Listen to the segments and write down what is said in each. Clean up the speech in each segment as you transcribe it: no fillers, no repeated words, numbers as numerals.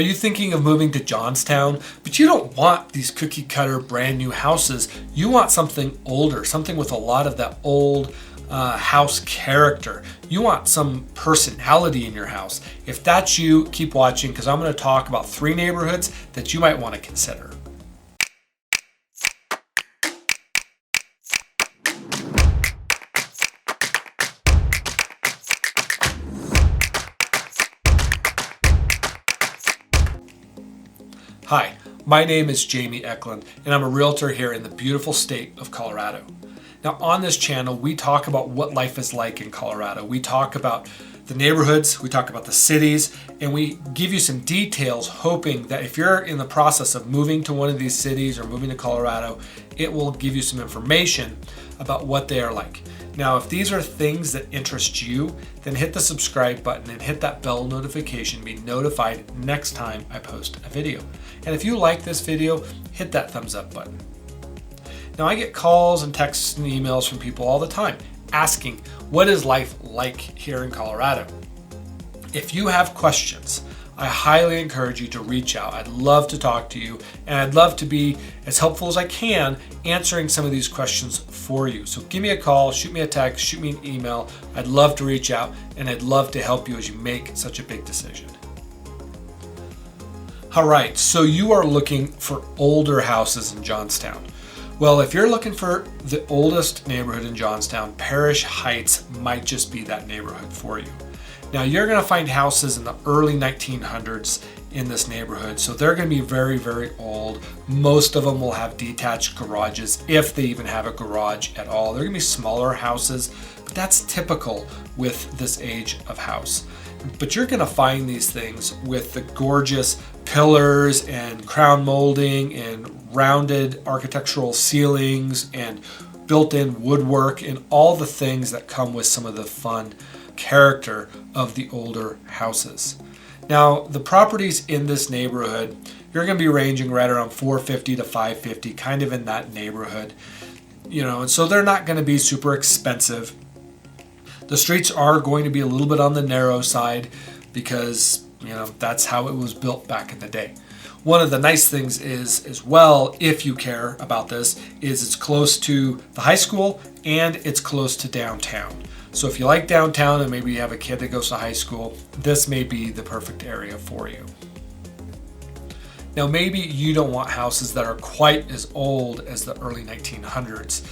Are you thinking of moving to Johnstown, but you don't want these cookie cutter brand new houses? You want something older, something with a lot of that old house character. You want some personality in your house. If that's you, keep watching because I'm going to talk about 3 neighborhoods that you might want to consider. Hi, my name is Jamie Eklund, and I'm a realtor here in the beautiful state of Colorado. Now, on this channel, we talk about what life is like in Colorado. We talk about the neighborhoods, we talk about the cities, and we give you some details, hoping that if you're in the process of moving to one of these cities or moving to Colorado, it will give you some information about what they are like. Now, if these are things that interest you, then hit the subscribe button and hit that bell notification to be notified next time I post a video. And if you like this video, hit that thumbs up button. Now, I get calls and texts and emails from people all the time asking, what is life like here in Colorado? If you have questions, I highly encourage you to reach out. I'd love to talk to you, and I'd love to be as helpful as I can answering some of these questions for you. So give me a call, shoot me a text, shoot me an email. I'd love to reach out, and I'd love to help you as you make such a big decision. All right, so you are looking for older houses in Johnstown. Well, if you're looking for the oldest neighborhood in Johnstown, Parish Heights might just be that neighborhood for you. Now, you're going to find houses in the early 1900s in this neighborhood, so they're going to be very, very old. Most of them will have detached garages, if they even have a garage at all. They're going to be smaller houses, but that's typical with this age of house. But you're going to find these things with the gorgeous pillars and crown molding and rounded architectural ceilings and built-in woodwork and all the things that come with some of the fun character of the older houses. Now, the properties in this neighborhood, you're going to be ranging right around $450 to $550, kind of in that neighborhood. And so they're not going to be super expensive. The streets are going to be a little bit on the narrow side because, that's how it was built back in the day. One of the nice things is, as well, if you care about this, is it's close to the high school and it's close to downtown. So if you like downtown and maybe you have a kid that goes to high school, this may be the perfect area for you. Now, maybe you don't want houses that are quite as old as the early 1900s.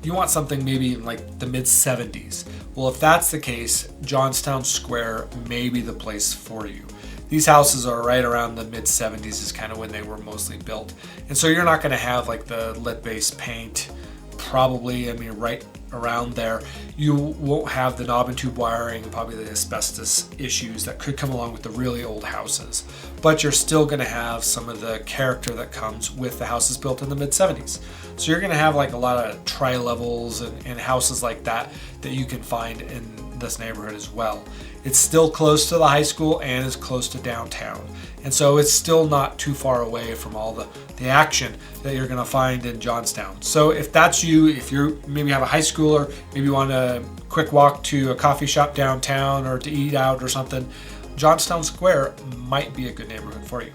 You want something maybe in like the mid-70s. Well, if that's the case, Johnstown Square may be the place for you. These houses are right around the mid-70s is kind of when they were mostly built. And so you're not going to have like the lead-based paint, probably, right around there. You won't have the knob and tube wiring, probably the asbestos issues that could come along with the really old houses. But you're still going to have some of the character that comes with the houses built in the mid-70s. So you're going to have like a lot of tri-levels and houses like that you can find in this neighborhood as well. It's still close to the high school and is close to downtown. And so it's still not too far away from all the action that you're going to find in Johnstown. So if that's you, if you maybe have a high schooler, maybe you want a quick walk to a coffee shop downtown or to eat out or something, Johnstown Square might be a good neighborhood for you.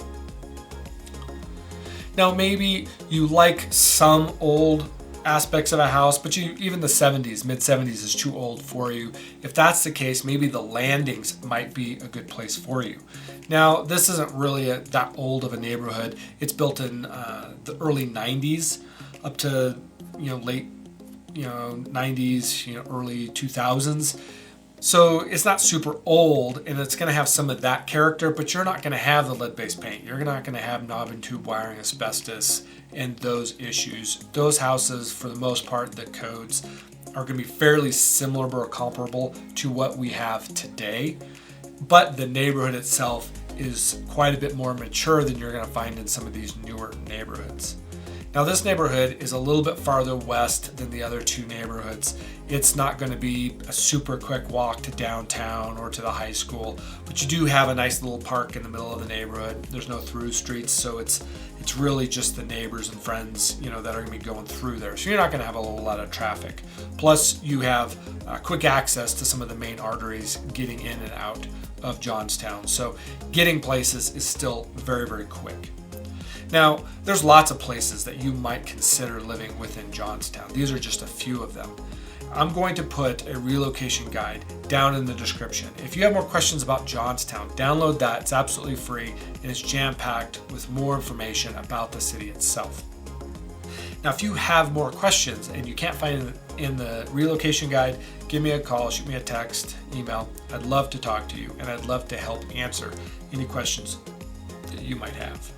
Now, maybe you like some old aspects of a house, but even the 70s, mid-70s is too old for you. If that's the case, maybe the Landings might be a good place for you. Now, this isn't really that old of a neighborhood. It's built in the early 90s up to late 90s, early 2000s. So it's not super old, and it's going to have some of that character, but you're not going to have the lead-based paint. You're not going to have knob and tube wiring, asbestos, and those issues. Those houses, for the most part, the codes are going to be fairly similar or comparable to what we have today, but the neighborhood itself is quite a bit more mature than you're going to find in some of these newer neighborhoods. Now this neighborhood is a little bit farther west than the other two neighborhoods. It's not going to be a super quick walk to downtown or to the high school, but you do have a nice little park in the middle of the neighborhood. There's no through streets, so it's really just the neighbors and friends, that are going to be going through there. So you're not going to have a whole lot of traffic. Plus, you have quick access to some of the main arteries getting in and out of Johnstown. So getting places is still very, very quick. Now, there's lots of places that you might consider living within Johnstown. These are just a few of them. I'm going to put a relocation guide down in the description. If you have more questions about Johnstown, download that. It's absolutely free and it's jam-packed with more information about the city itself. Now, if you have more questions and you can't find it in the relocation guide, give me a call, shoot me a text, email. I'd love to talk to you and I'd love to help answer any questions that you might have.